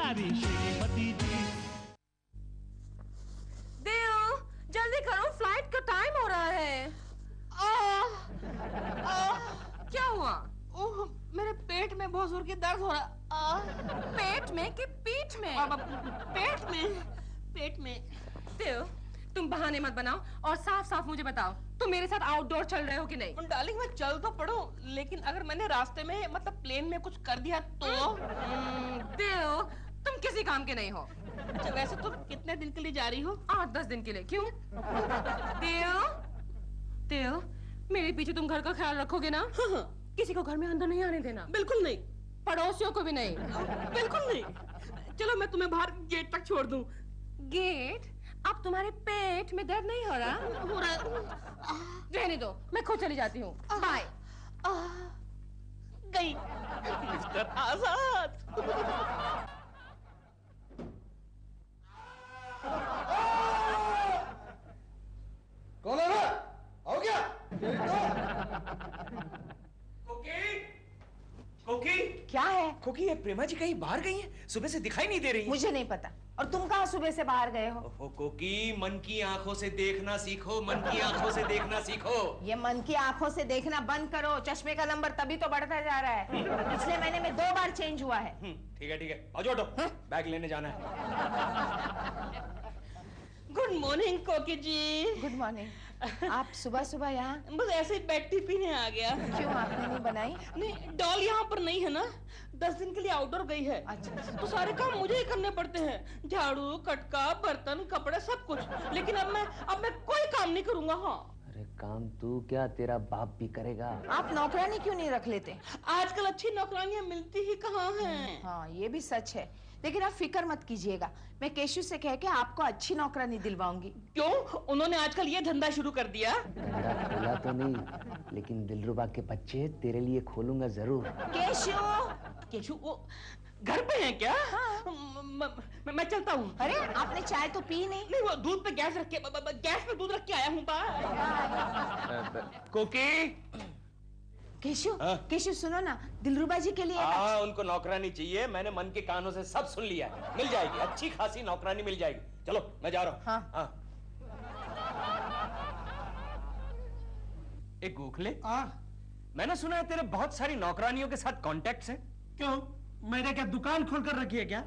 प्यारी श्रीमती जी। देव, जल्दी करो, फ्लाइट का टाइम हो रहा है। क्या हुआ? ओह, मेरे पेट में बहुत जोर की दर्द हो रहा। पेट में कि पीठ में? पेट में। देव, तुम बहाने मत बनाओ और साफ साफ मुझे बताओ, तुम मेरे साथ आउटडोर चल रहे हो कि नहीं? डार्लिंग, मैं चल तो पड़ूं, लेकिन अगर मैंने रास्ते में मतलब प्लेन में कुछ कर दिया तो? देव, तुम किसी काम के नहीं हो। अच्छा, वैसे तुम कितने दिन के लिए जा रही हो? 8-10 दिन के लिए। क्यों? देव, मेरे पीछे तुम घर का ख्याल रखोगे ना? किसी को घर में अंदर नहीं आने देना। बिल्कुल नहीं। पड़ोसियों को भी नहीं? बिल्कुल नहीं। चलो, मैं तुम्हें बाहर गेट तक छोड़ दूं। गेट? अब तुम्हारे पेट में दर्द नहीं हो रहा? हो रहा। रहने दो, मैं खुद चली जाती हूँ। बाय। गई मिस्टर आजाद। कौन है? आओ क्या? कोकी, क्या है? कोकी, ये प्रेमा जी कहीं बाहर गई हैं? सुबह से दिखाई नहीं दे रही। मुझे नहीं पता। और तुम कहाँ सुबह से बाहर गए हो? ओहो कोकी, मन की आंखों से देखना सीखो, मन की आंखों से देखना सीखो। ये मन की आंखों से देखना बंद करो। चश्मे का नंबर तभी तो बढ़ता जा रहा है। पिछले महीने में 2 बार चेंज हुआ है। ठीक है, आओ जोटो, बैग लेने जाना है। गुड मॉर्निंग कोकी जी। Good morning. आप सुबह सुबह यहाँ? बस ऐसे ही बेड टी पीने आ गया। क्यों, आपने नहीं बनाई? नहीं, डॉल यहाँ पर नहीं है ना, 10 दिन के लिए आउटडोर गई है। अच्छा। तो सारे काम मुझे ही करने पड़ते हैं, झाड़ू, कटका, बर्तन, कपड़े, सब कुछ। लेकिन अब मैं कोई काम नहीं करूंगा। हाँ। अरे काम तू क्या, तेरा बाप भी करेगा। आप नौकरानी क्यों नहीं रख लेते? आजकल अच्छी नौकरानियां मिलती ही कहाँ हैं। हाँ, ये भी सच है। लेकिन आप फिक्र मत कीजिएगा, मैं केशु से कह के आपको अच्छी नौकरानी दिलवाऊंगी। क्यों? उन्होंने आजकल ये धंधा शुरू कर दिया? धंधा खोला तो नहीं, लेकिन दिलरुबा के बच्चे तेरे लिए खोलूंगा जरूर। केशु वो घर पे हैं क्या? हाँ। मैं चलता हूँ। अरे, आपने चाय तो पी नहीं? नहीं, वो दूध पे गैस रख के गैस पे दूध रख के आया हूँ। कोकी, केशु सुनो ना, दिलरुबा जी के लिए हाँ, उनको नौकरानी चाहिए। मैंने मन के कानों से सब सुन लिया है। मिल जाएगी, अच्छी खासी नौकरानी मिल जाएगी। चलो, मैं जा रहा हूँ। हाँ। एक गोखले, मैंने सुना है तेरे बहुत सारी नौकरानियों के साथ कॉन्टेक्ट्स हैं। क्यों, मैंने क्या दुकान खोल कर रखी है क्या?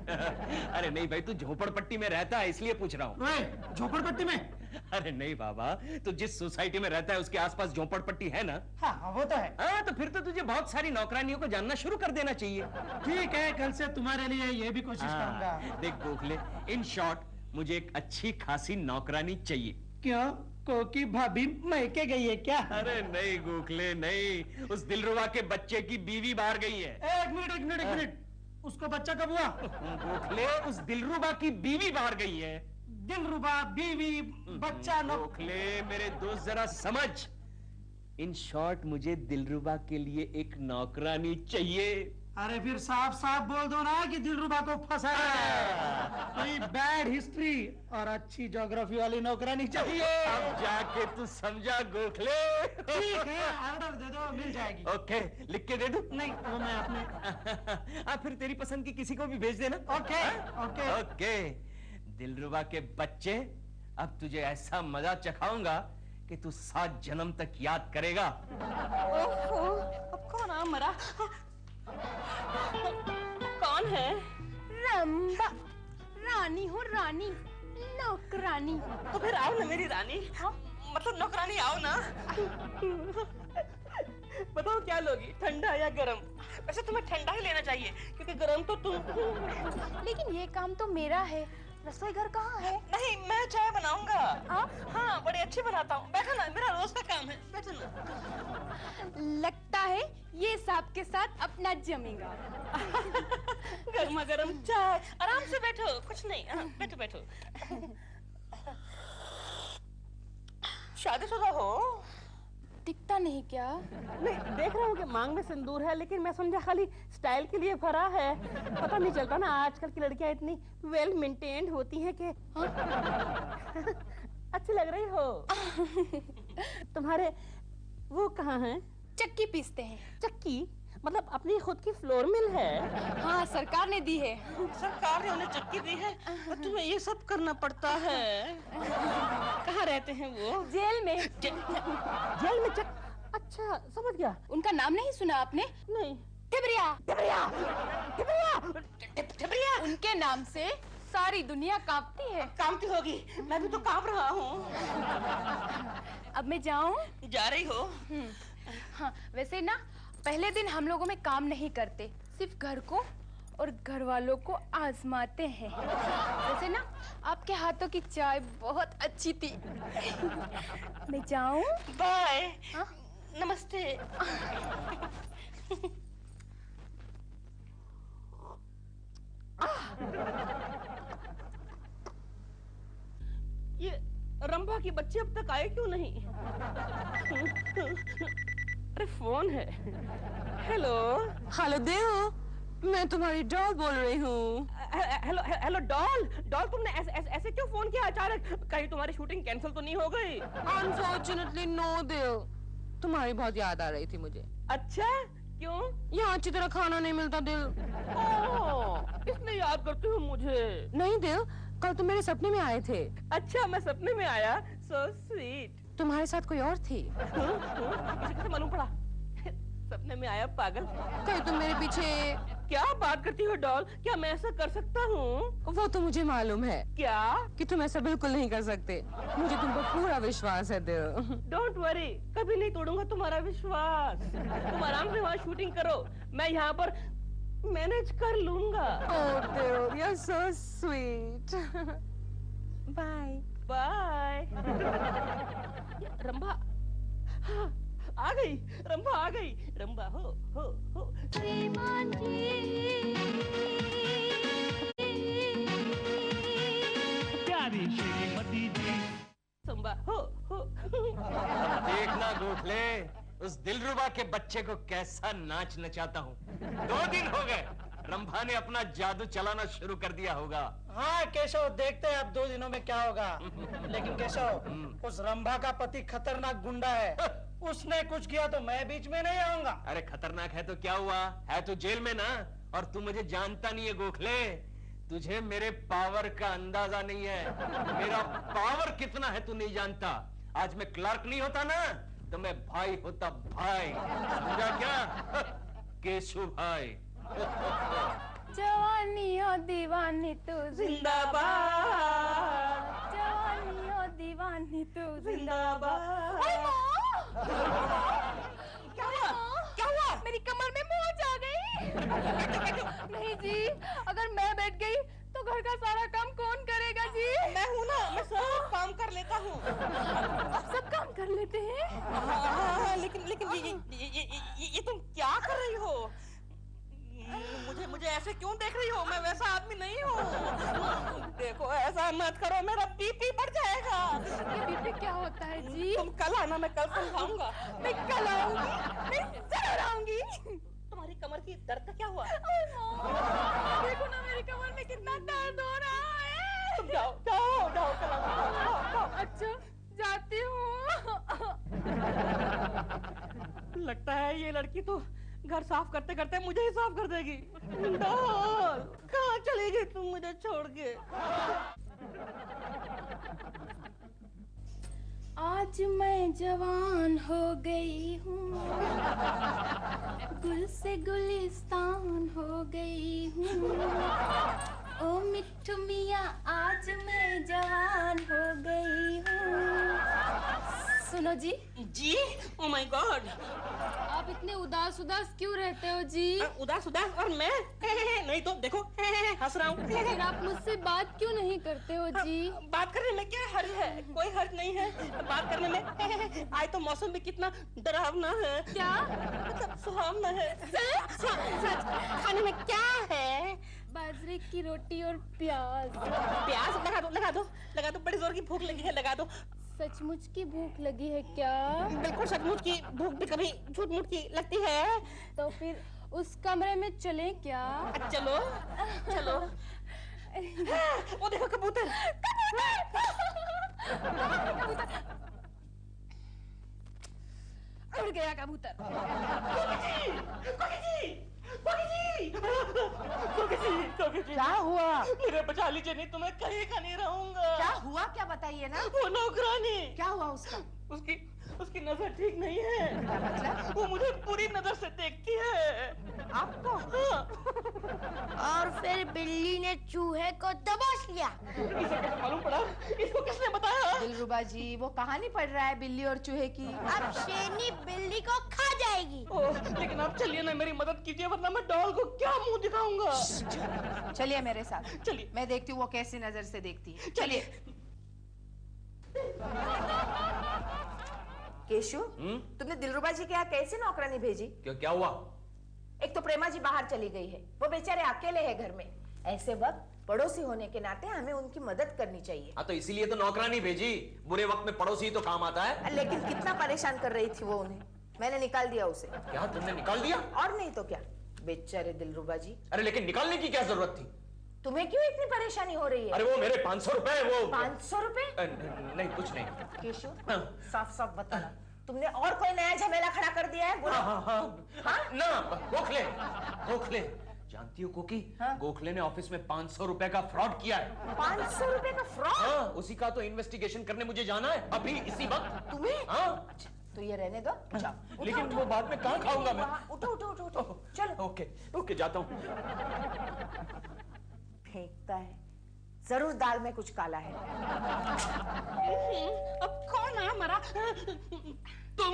अरे नहीं भाई, तू झोपड़पट्टी में रहता है इसलिए पूछ रहा हूँ। झोपड़पट्टी में? अरे नहीं बाबा, तू जिस सोसाइटी में रहता है उसके आसपास झोपड़पट्टी है ना? हाँ, वो तो है। हाँ, तो फिर तो तुझे बहुत सारी नौकरानियों को जानना शुरू कर देना चाहिए। ठीक है, कल से तुम्हारे लिए ये भी कोशिश करूंगा। देख गोखले, इन शॉर्ट मुझे एक अच्छी खासी नौकरानी चाहिए। क्यों, कोकी भाभी मैके गई है क्या? अरे नहीं गोखले, नहीं, उस दिलरुबा के बच्चे की बीवी बाहर गई है। एक मिनट, उसको बच्चा कब हुआ? गोखले, उस दिलरुबा की बीवी बाहर गई है। दिलरुबा, बीवी, बच्चा। गोखले मेरे दोस्त, जरा समझ। इन शॉर्ट मुझे दिलरुबा के लिए एक नौकरानी चाहिए। अरे फिर साफ साफ बोल दो ना कि दिलरुबा को फंसा है। कोई बैड हिस्ट्री और अच्छी ज्योग्राफी वाली नौकरानी चाहिए। अब जाके तू समझा गोखले। ठीक है, ऑर्डर दे दो, मिल जाएगी। ओके, लिख के दे दूं? नहीं, वो मैं अपने फिर तेरी पसंद की किसी को भी भेज देना। Okay, okay. ओके, दिलरुबा के बच्चे, अब तुझे ऐसा मजा चखाऊंगा कि तू 7 जन्म तक याद करेगा। ओहो, अब कौन आ मरा? कौन है? रंबा, रानी हो, रानी, नौकरानी। तो फिर आओ ना मेरी रानी। हाँ? मतलब नौकरानी, आओ ना। बताओ क्या लोगी, ठंडा या गरम? वैसे तुम्हें ठंडा ही लेना चाहिए, क्योंकि गरम तो तुम। लेकिन ये काम तो मेरा है। रसोई घर कहाँ है? नहीं, मैं चाय बनाऊंगा। आप? हाँ, बड़ी अच्छी बनाता हूँ। बैठो ना, मेरा रोज का काम है, बैठो ना। लगता है ये सांप के साथ अपना जमेगा। गर्मा गर्म चाय, आराम से बैठो, कुछ नहीं। हाँ, बैठो बैठो। शादीशुदा हो? दिखता नहीं क्या? नहीं, देख रहा हूँ कि मांग में सिंदूर है, लेकिन मैं समझा खाली स्टाइल के लिए भरा है। पता नहीं चलता ना, आजकल की लड़कियां इतनी वेल मेंटेन्ड होती हैं कि अच्छी लग रही हो। तुम्हारे वो कहाँ हैं? चक्की पीसते हैं। चक्की? मतलब अपनी खुद की फ्लोर मिल है? हाँ, सरकार ने दी है। सरकार ने उन्हें चक्की दी है और तुम्हें ये सब करना पड़ता है। कहाँ रहते हैं वो? जेल में। जेल में अच्छा, समझ गया। उनका नाम नहीं सुना आपने? नहीं। टिबरिया। टिबरिया, टिबरिया, टिबरिया। उनके नाम से सारी दुनिया कांपती है। कांपती होगी, मैं भी तो कांप रहा हूँ। अब मैं जाऊँ? जा रही हो? हाँ, वैसे ना पहले दिन हम लोगों में काम नहीं करते, सिर्फ घर को और घर वालों को आजमाते हैं। वैसे ना आपके हाथों की चाय बहुत अच्छी थी। मैं जाऊँ? बाय। हाँ? नमस्ते। ये रंभा की बच्चे अब तक आए क्यों नहीं? अरे फोन है। हेलो। हेलो देव, मैं तुम्हारी डॉल बोल रही हूँ। Hello hello doll. डॉल, तुमने ऐसे क्यों फोन किया अचानक? कहीं तुम्हारी शूटिंग कैंसिल तो नहीं हो गई? अनफॉर्चुनेटली नो देव, तुम्हारी बहुत याद आ रही थी मुझे। अच्छा, क्यों? यहाँ अच्छी तरह खाना नहीं मिलता दिल। इसलिए याद करती हो मुझे? नहीं देव, कल तुम मेरे सपने में आए थे। अच्छा, मैं सपने में आया? So sweet. तुम्हारे साथ कोई और थी? इसे कैसे मालूम पड़ा? सपने में आया पागल। कहीं तुम मेरे पीछे। क्या बात करती हो डॉल? क्या मैं ऐसा कर सकता हूँ? वो तो मुझे मालूम है क्या? कि तुम ऐसा बिल्कुल नहीं कर सकते। मुझे तुम पर पूरा विश्वास है दिल। डोंट वरी, कभी नहीं तोड़ूंगा तुम्हारा विश्वास। तुम आराम से वहाँ शूटिंग करो, मैं यहाँ पर मैनेज कर लूंगा। Oh dear, you're so sweet. Bye. Bye. Rambha आ गई, रंभा आ गई। रंभा हो। श्रीमान जी, प्यारी श्रीमती जी। संभा हो। देखना गोखले, उस दिलरुबा के बच्चे को कैसा नाच नचाता हूँ। 2 दिन हो गए, रंभा ने अपना जादू चलाना शुरू कर दिया होगा। हाँ केशव, देखते हैं अब 2 दिनों में क्या होगा। लेकिन केशव, उस रंभा का पति खतरनाक गुंडा है। उसने कुछ किया तो मैं बीच में नहीं आऊंगा। अरे खतरनाक है तो क्या हुआ, है तो जेल में ना। और तू मुझे जानता नहीं है गोखले, तुझे मेरे पावर का अंदाजा नहीं है। मेरा पावर कितना है तू नहीं जानता। आज मैं क्लर्क नहीं होता ना तो मैं भाई होता, भाई। समझा क्या? केशव भाई। जवानी हो दीवानी तू जिंदाबाद। जवानी हो दीवानी तू जिंदाबाद। क्या हुआ? क्या हुआ? मेरी कमर में मोच आ गई। नहीं जी, अगर मैं बैठ गई तो घर का सारा काम कौन करेगा जी? मैं हूँ ना, मैं सब काम कर लेता हूँ। आप सब काम कर लेते हैं? हाँ, लेकिन ये तुम क्या कर रही हो? मुझे ऐसे क्यों देख रही हो? मैं वैसा आदमी नहीं हूँ। देखो, ऐसा मत करो, मेरा बीपी बढ़ जाएगा। ये बीपी क्या होता है जी? तुम कल आना, मैं कल समझाऊंगा। मैं कल आऊंगी, मैं जरूर आऊंगी। तुम्हारी कमर की दर्द का क्या हुआ? देखो ना मेरी कमर में कितना दर्द हो रहा है। तुम जाओ कल आओ। अच्छा, जाती हूँ। लगता है ये लड़की तो घर साफ करते करते मुझे ही साफ कर देगी। डॉल, कहाँ चली गई तुम मुझे छोड़ के? आज मैं जवान हो गई हूँ, गुल से गुलिस्तान हो गई हूँ। ओ मिट्ठू मियाँ, आज मैं जवान हो गई हूँ। सुनो जी। जी? ओ माय गॉड, आप इतने उदास क्यों रहते हो जी? उदास और मैं? नहीं तो देखो, हंस रहा हूँ। लेकिन आप मुझसे बात क्यों नहीं करते हो जी? बात करने में क्या हर्ज है? कोई हर्ज नहीं है बात करने में। आज तो मौसम भी कितना डरावना है। क्या? मतलब सुहावना है। सच। खाने में क्या है? बाजरे की रोटी और प्याज। प्याज? लगा दो, बड़ी जोर की भूख लगी है, लगा दो। सचमुच की भूख लगी है क्या? बिल्कुल सचमुच की भूख भी कभी झूठ मूठ की लगती है। तो फिर उस कमरे में चलें क्या? चलो। वो देखो कबूतर। उड़ गया कबूतर। कोकी जी, हुआ? मेरे बचा लीजिए, नहीं तो मैं कहीं का नहीं रहूंगा। क्या हुआ, क्या बताइए ना। वो नौकरानी। क्या हुआ उसका? उसकी नजर ठीक नहीं है। क्या मतलब? वो मुझे बुरी नजर से देखती है। आपको? हाँ। और फिर बिल्ली ने चूहे को दबोच लिया। इसे कैसे मालूम पड़ा? इसको किसने बताया? दिलरुबा जी, वो कहानी पढ़ रहा है बिल्ली और चूहे की। अब शेरनी बिल्ली को खा जाएगी। लेकिन आप चलिए ना, मेरी मदद कीजिए, वरना मैं डॉल को क्या मुंह दिखाऊंगा। चलिए मेरे साथ। चलिए। मैं देखती हूँ वो कैसी नजर से देखती है। चलिए। केशु, तुमने दिलरुबा जी के यहाँ कैसे नौकरानी भेजी? क्यों, क्या हुआ? एक तो प्रेमा जी बाहर चली गई है, वो बेचारे अकेले हैं घर में। ऐसे वक्त पड़ोसी होने के नाते हमें उनकी मदद करनी चाहिए। हाँ, तो इसीलिए तो नौकरानी भेजी। बुरे वक्त में पड़ोसी ही तो काम आता है। लेकिन कितना परेशान कर रही थी वो उन्हें। मैंने निकाल दिया उसे। क्या तुमने निकाल दिया? और नहीं तो क्या, बेचारे दिलरुबा जी। अरे लेकिन निकालने की क्या जरूरत थी? तुम्हें क्यों इतनी परेशानी हो रही है? अरे वो मेरे 500 रुपए, वो 500 रुपए? नहीं, कुछ नहीं। केशु, साफ साफ बताना, तुमने और कोई नया झमेला खड़ा कर दिया है? बोलो। हाँ? ना, गोखले जानती हो कोकी? हाँ? गोखले ने ऑफिस में 500 रुपए का फ्रॉड किया है। 500 रुपए का फ्रॉड? हाँ, उसी का तो इन्वेस्टिगेशन करने मुझे जाना है अभी, इसी वक्त। तुम्हें? हाँ। तो ये रहने दो, जाओ। लेकिन वो बाद में कहाँ खाऊंगा मैं? उठो, चलो। ओके, जाता हूँ। फेंकता है, जरूर दाल में कुछ काला है। अब कौन है हमारा? तुम?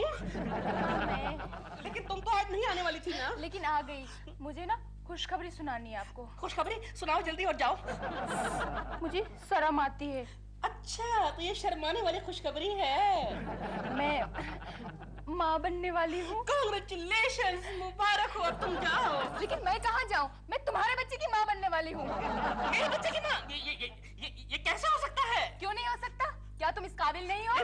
लेकिन तुम तो आज नहीं आने वाली थी ना? लेकिन आ गई। मुझे ना खुशखबरी सुनानी है आपको। खुशखबरी सुनाओ जल्दी, और जाओ। मुझे शर्म आती है। अच्छा, तो ये शर्माने वाली खुशखबरी है। मैं माँ बनने वाली हूँ। कांग्रेचुलेशंस, मुबारक हो। अब तुम जाओ। लेकिन मैं कहाँ जाऊँ? मैं तुम्हारे बच्चे की माँ बनने वाली हूँ। मेरे बच्चे की माँ? ये कैसे हो सकता है? क्यों नहीं हो सकता? क्या तुम इस काबिल नहीं हो?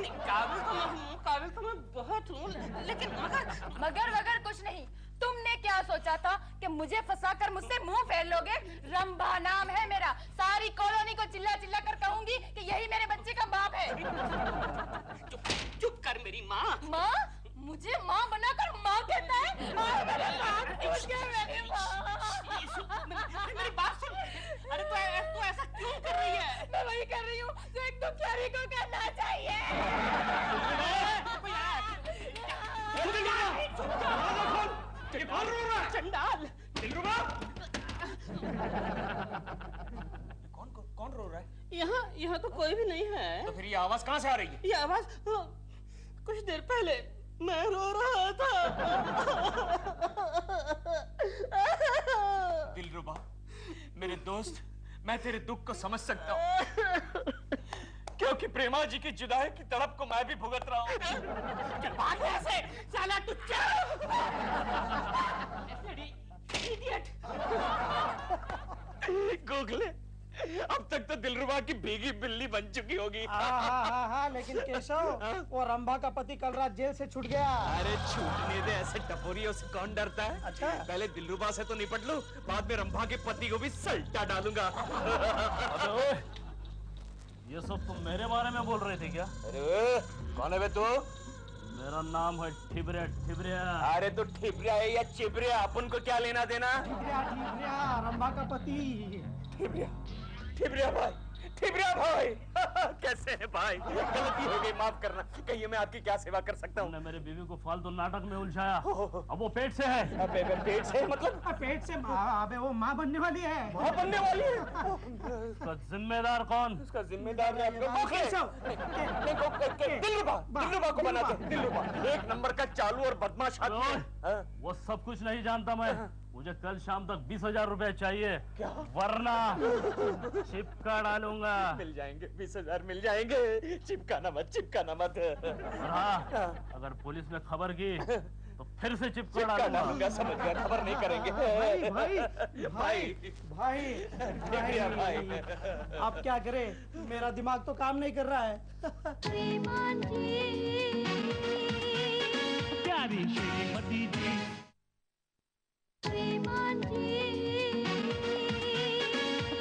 काबिल तो मैं बहुत हूँ, लेकिन मगर वगर कुछ नहीं। तुमने क्या सोचा था कि मुझे फंसाकर मुझसे मुंह फेर लोगे? रंभा नाम है मेरा। सारी कॉलोनी को चिल्ला चिल्ला कर कहूंगी कि यही मेरे बच्चे का बाप है। चुप कर मेरी माँ। माँ? मुझे माँ बनाकर माँ कहता है? मेरी बात सुन। अरे तू ऐसा क्यों कर रही है? मैं वही कर रही हूँ जो एक दुखियारी को करना चाहिए। चंडाल। दिलरुबा! कौन रो रहा है? यहाँ तो कोई भी नहीं है। तो फिर ये आवाज कहाँ से आ रही है? ये आवाज कुछ देर पहले मैं रो रहा था। दिलरुबा, मेरे दोस्त, मैं तेरे दुख को समझ सकता हूँ, क्योंकि प्रेमा जी की जुदाई की तड़प को मैं भी भुगत रहा हूँ। चल भाग यहाँ से, साला तू चल। इडियट। गोखले, अब तक तो दिलरुबा की भीगी बिल्ली बन चुकी होगी। हाँ, लेकिन केशव, वो रंभा का पति कल रात जेल से छूट गया। अरे छूटने दे, ऐसे टपोरियों से कौन डरता है? अच्छा। पहले दिलरुबा से तो निपट लूं, बाद में रंभा के पति को भी सल्टा डालूंगा। ये सब तुम मेरे बारे में बोल रहे थे क्या? अरे कौन है बे तू? मेरा नाम है ठिबरिया। अरे तो ठिबरिया है या चिबरिया, अपन को क्या लेना देना? ठिबरिया, रंभा का पति। ठिबरिया भाई कैसे है भाई? गलती हो गई, माफ करना। कहिए मैं आपकी क्या सेवा कर सकता हूँ? तुमने मेरे बीवी को फालतू नाटक में उलझाया। अब वो पेट से है। पेट से मतलब? पेट से? अबे वो माँ बनने वाली है। माँ बनने वाली है? उसका जिम्मेदार कौन? उसका जिम्मेदार दिलरुबा को बनाते। दिलरुबा एक नंबर का चालू और बदमाश आदमी है। वो सब कुछ नहीं जानता मैं। मुझे कल शाम तक 20,000 रुपए चाहिए। क्या? वरना चिपका डालूंगा। मिल जाएंगे, 20,000 मिल जाएंगे। चिपकाना मत। हाँ, अगर पुलिस ने खबर की तो फिर से चिपका डालूंगा। समझ गया, खबर नहीं करेंगे। भाई आप क्या करें, मेरा दिमाग तो काम नहीं कर रहा है। प्यारी श्रीमती जी,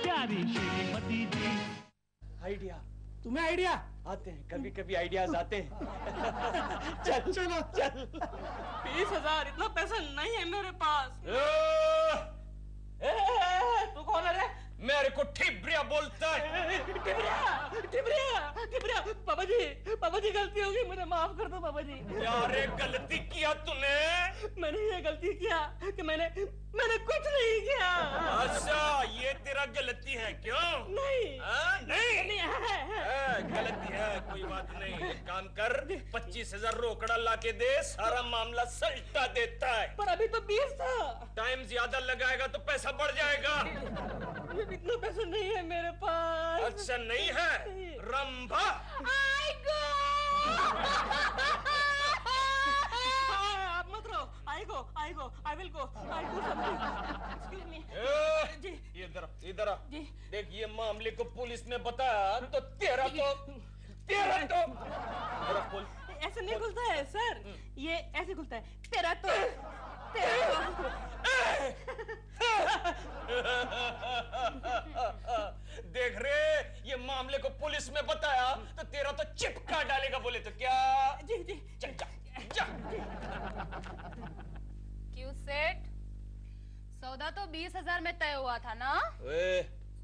प्यारी श्रीमती जी। आइडिया? तुम्हें आइडिया आते हैं, कभी कभी आइडियाज आते हैं। चल 20,000 इतना पैसा नहीं है मेरे पास। तू कौन है रे? मेरे को ठिबरिया बोलता है? टिबरिया, पापा जी गलती हो गई, मुझे माफ कर दो पापा जी। यार गलती किया तूने? मैंने ये गलती किया कि मैंने कुछ नहीं किया। अच्छा ये तेरा गलती है क्यों? नहीं नहीं है। गलती है, कोई बात नहीं। एक काम कर, 25,000 रोकड़ा लाके दे, सारा मामला सल्टा देता है। पर अभी तो 20 था। टाइम ज्यादा लगाएगा तो पैसा बढ़ जाएगा। इतना पैसा नहीं है मेरे पास। अच्छा नहीं है? रंभा आप मत रहो। I will go something. Excuse me. जी इधर आ। देख ये मामले को पुलिस ने बताया तो तेरा तो ऐसे नहीं खुलता है सर, ये ऐसे खुलता है। तेरा तो देख रे, ये मामले को पुलिस में बताया तो तेरा तो चिपका डालेगा। बोले तो क्या? जी चल जा। क्यों सेठ, सौदा तो 20,000 में तय हुआ था ना?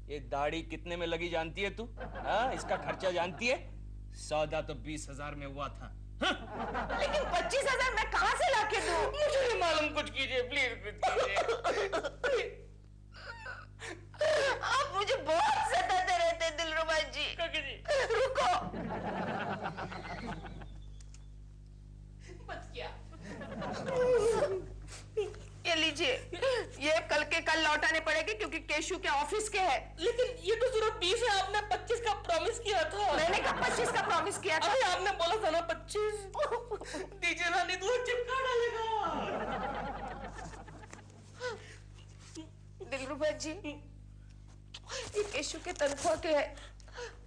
ये दाढ़ी कितने में लगी जानती है तू? हाँ, इसका खर्चा जानती है? सौदा तो 20,000 में हुआ था। हाँ? लेकिन 25,000 मैं कहाँ से लाके दूं? मुझे नहीं मालूम, कुछ कीजिए प्लीज, कुछ कीजिए। आप मुझे बहुत सताते रहते हैं दिलरुबा जी। रुको। बच गया। ये लीजिए, ये कल के कल लौटाने पड़ेंगे क्योंकि केशु के ऑफिस के है। लेकिन ये तो सिर्फ 20 है, आपने 25 का प्रॉमिस किया था। मैंने कहा 25 का प्रॉमिस किया था। अरे आपने बोला था ना 25। दीजिए ना, नहीं तो वो चिपका डालेगा। दिलरुबा जी, ये केशु के तनख्वाह के है।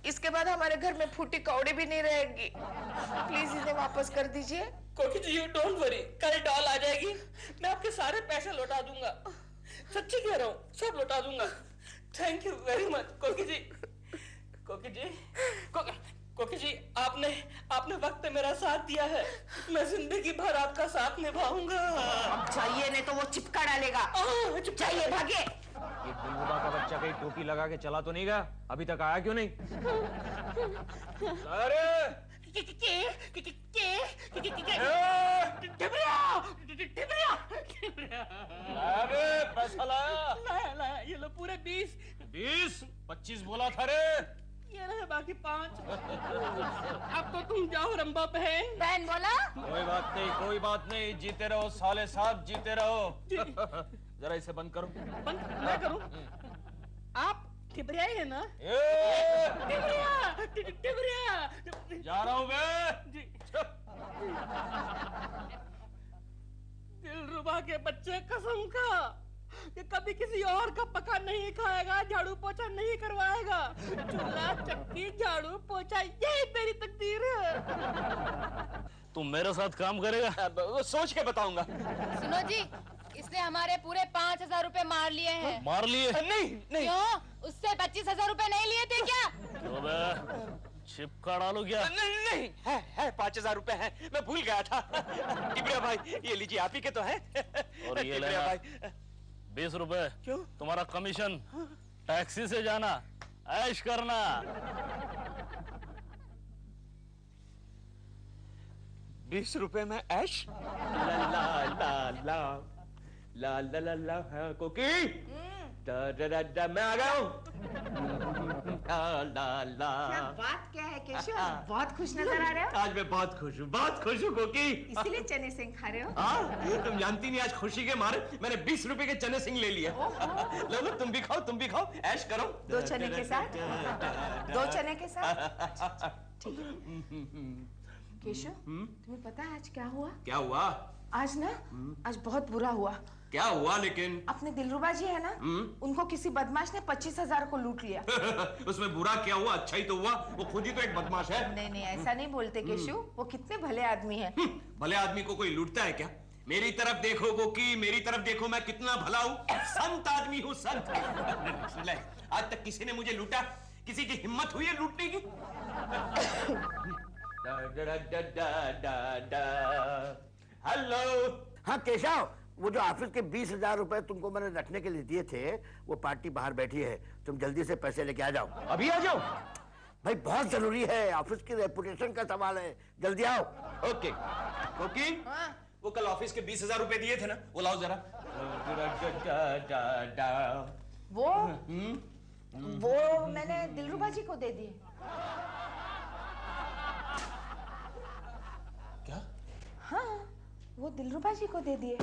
इसके बाद हमारे घर में फूटी कौड़ी भी नहीं रहेगी। प्लीज इन्हें वापस कर दीजिए। कोकी जी, यू डोंट वरी, कल डॉल आ जाएगी, मैं आपके सारे पैसे लौटा दूंगा। सच्ची कह रहा हूँ, सब लौटा दूंगा। थैंक यू वेरी मच कोकी जी। कोकी जी, आपने वक्त पे मेरा साथ दिया है, मैं जिंदगी भर आपका साथ निभाऊंगा। अब चाहिए नहीं तो वो चिपका डालेगा। चाहिए, भागे। ये दिलरुबा का बच्चा कहीं टोपी लगा के चला तो नहीं गया? अभी तक आया क्यों नहीं? अरे पैसा लाया? ये लो पूरे 20। 25 बोला था रे। ये रहे बाकी 5। अब तो तुम जाओ रंबा बहन बोला। कोई बात नहीं, जीते रहो साले साहब, जीते रहो। जरा इसे बंद करो। बंद मैं करूं? आप टिबरिया है ना? टिबरिया जा रहा हूँ मैं। दिलरुबा के बच्चे, कसम का ये कभी किसी और का पका नहीं खाएगा, झाड़ू पोछा नहीं करवाएगा। चूल्हा चक्की झाड़ू पोछा यही तेरी तकदीर है। तुम मेरे साथ काम करेगा? सोच के बताऊंगा। सुनो जी, इसने हमारे पूरे 5,000 रुपए मार लिए हैं। मार लिए? नहीं। क्यों? उससे 25,000 रुपए नहीं लिए थे क्या? चिपका डालू क्या? नहीं है 5,000 रुपए है, मैं भूल गया था। टिबरिया भाई, ये लीजिए, आप ही के तो हैं। और ये लेना भाई 20 रुपए। क्यों? तुम्हारा कमीशन। टैक्सी से जाना, ऐश करना। 20 रुपए में ऐश? ला हाँ कोकी, मैं आ गया हूँ। बात क्या है केशव, बहुत खुश नजर आ रहे हो। आज मैं बहुत खुश हूँ कोकी। इसीलिए चने सिंह खा रहे हो? तुम जानती नहीं, आज खुशी के मारे मैंने 20 रुपए के चने सिंह ले लिए। लो तुम भी खाओ, ऐश करो। 2 चने के साथ? 2 चने के साथ? ठीक है। केशव, तुम्हें पता है आज क्या हुआ? क्या हुआ? आज बहुत बुरा हुआ। क्या हुआ लेकिन? अपने दिलरुबा जी है ना, उनको किसी बदमाश ने 25,000 को लूट लिया। उसमें बुरा क्या हुआ? अच्छा ही तो हुआ, वो खुद ही तो एक बदमाश है। नहीं ऐसा नहीं बोलते केशु, वो कितने भले आदमी हैं। भले आदमी को कोई लूटता है क्या? मेरी तरफ देखो गोकी, मेरी तरफ देखो, मैं कितना भला हूँ, संत आदमी हूँ, संत। आज तक किसी ने मुझे लूटा? किसी की हिम्मत हुई है लूटने की? हेलो। हाँ केशव, वो जो ऑफिस के 20,000 रुपए तुमको मैंने रखने के लिए दिए थे, वो पार्टी बाहर बैठी है, तुम जल्दी से पैसे लेके आ जाओ। अभी आ जाओ? भाई बहुत जरूरी है, ऑफिस की रेपुटेशन का सवाल है, जल्दी आओ। ओके। कोकी, वो कल ऑफिस के 20,000 रुपए दिए थे ना, वो लाओ जरा। वो मैंने दिलरुबा जी को दे दिए। क्या? हाँ, वो दिलरुबा जी को दे दिए।